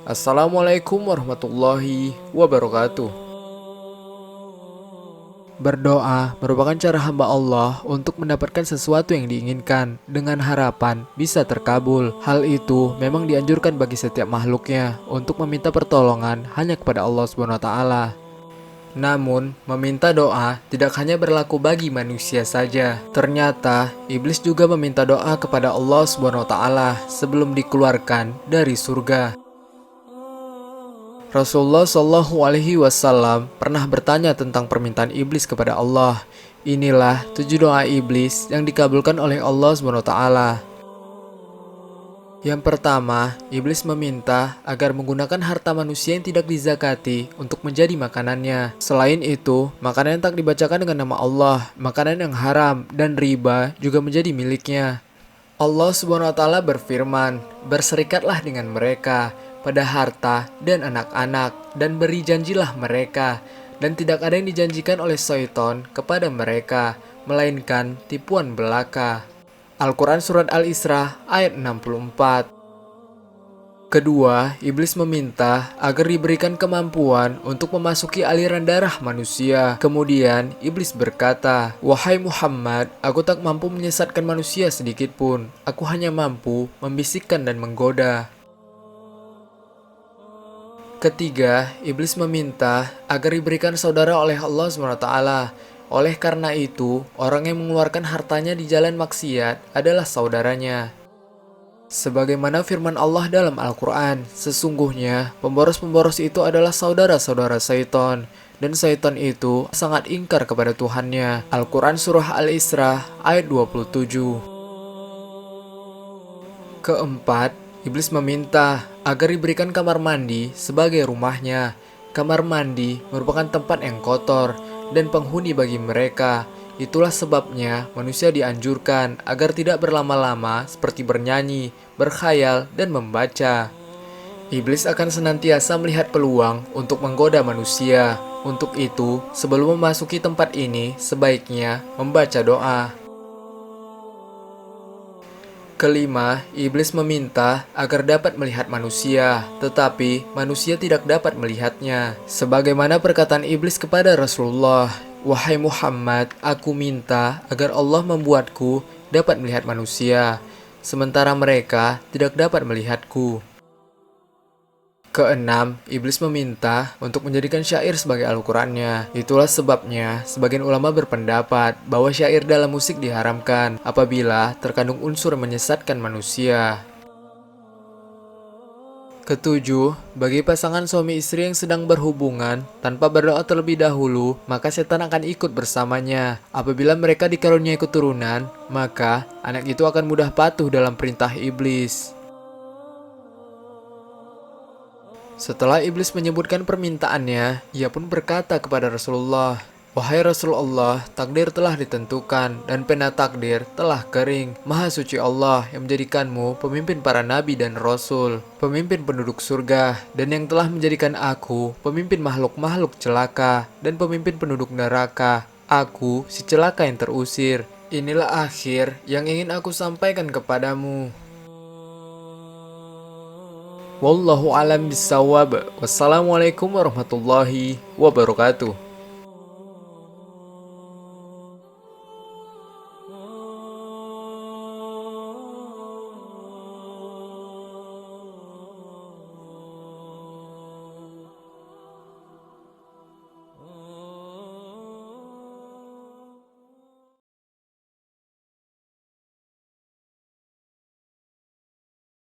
Assalamualaikum warahmatullahi wabarakatuh. Berdoa merupakan cara hamba Allah untuk mendapatkan sesuatu yang diinginkan dengan harapan bisa terkabul. Hal itu memang dianjurkan bagi setiap makhluknya untuk meminta pertolongan hanya kepada Allah Subhanahu wa taala. Namun, meminta doa tidak hanya berlaku bagi manusia saja. Ternyata, iblis juga meminta doa kepada Allah Subhanahu wa taala sebelum dikeluarkan dari surga. Rasulullah Shallallahu Alaihi Wasallam pernah bertanya tentang permintaan iblis kepada Allah. Inilah 7 doa iblis yang dikabulkan oleh Allah Subhanahu wa taala. Yang pertama, iblis meminta agar menggunakan harta manusia yang tidak dizakati untuk menjadi makanannya. Selain itu, makanan yang tak dibacakan dengan nama Allah, makanan yang haram dan riba juga menjadi miliknya. Allah Subhanahu wa taala berfirman, "Berserikatlah dengan mereka pada harta dan anak-anak dan beri janjilah mereka, dan tidak ada yang dijanjikan oleh syaitan kepada mereka melainkan tipuan belaka." Al-Quran Surat Al-Isra ayat 64. Kedua, iblis meminta agar diberikan kemampuan untuk memasuki aliran darah manusia. Kemudian, iblis berkata, "Wahai Muhammad, aku tak mampu menyesatkan manusia sedikit pun. Aku hanya mampu membisikkan dan menggoda." Ketiga, iblis meminta agar diberikan saudara oleh Allah SWT. Oleh karena itu, orang yang mengeluarkan hartanya di jalan maksiat adalah saudaranya. Sebagaimana firman Allah dalam Al-Quran, sesungguhnya pemboros-pemboros itu adalah saudara-saudara syaitan, dan syaitan itu sangat ingkar kepada Tuhannya. Al-Quran Surah Al-Isra ayat 27. Keempat, iblis meminta agar diberikan kamar mandi sebagai rumahnya. Kamar mandi merupakan tempat yang kotor dan penghuni bagi mereka. Itulah sebabnya manusia dianjurkan agar tidak berlama-lama seperti bernyanyi, berkhayal, dan membaca. Iblis akan senantiasa melihat peluang untuk menggoda manusia. Untuk itu, sebelum memasuki tempat ini, sebaiknya membaca doa. Kelima, iblis meminta agar dapat melihat manusia, tetapi manusia tidak dapat melihatnya. Sebagaimana perkataan iblis kepada Rasulullah, "Wahai Muhammad, aku minta agar Allah membuatku dapat melihat manusia, sementara mereka tidak dapat melihatku." Keenam, iblis meminta untuk menjadikan syair sebagai Al-Qurannya. Itulah sebabnya sebagian ulama berpendapat bahwa syair dalam musik diharamkan apabila terkandung unsur menyesatkan manusia. Ketujuh, bagi pasangan suami istri yang sedang berhubungan tanpa berdoa terlebih dahulu, maka setan akan ikut bersamanya. Apabila mereka dikaruniai keturunan, maka anak itu akan mudah patuh dalam perintah iblis. Setelah iblis menyebutkan permintaannya, ia pun berkata kepada Rasulullah, "Wahai Rasulullah, takdir telah ditentukan dan pena takdir telah kering. Maha suci Allah yang menjadikanmu pemimpin para nabi dan rasul, pemimpin penduduk surga, dan yang telah menjadikan aku pemimpin makhluk-makhluk celaka dan pemimpin penduduk neraka. Aku si celaka yang terusir. Inilah akhir yang ingin aku sampaikan kepadamu." Wallahu alam bisawab. Wassalamualaikum warahmatullahi wabarakatuh.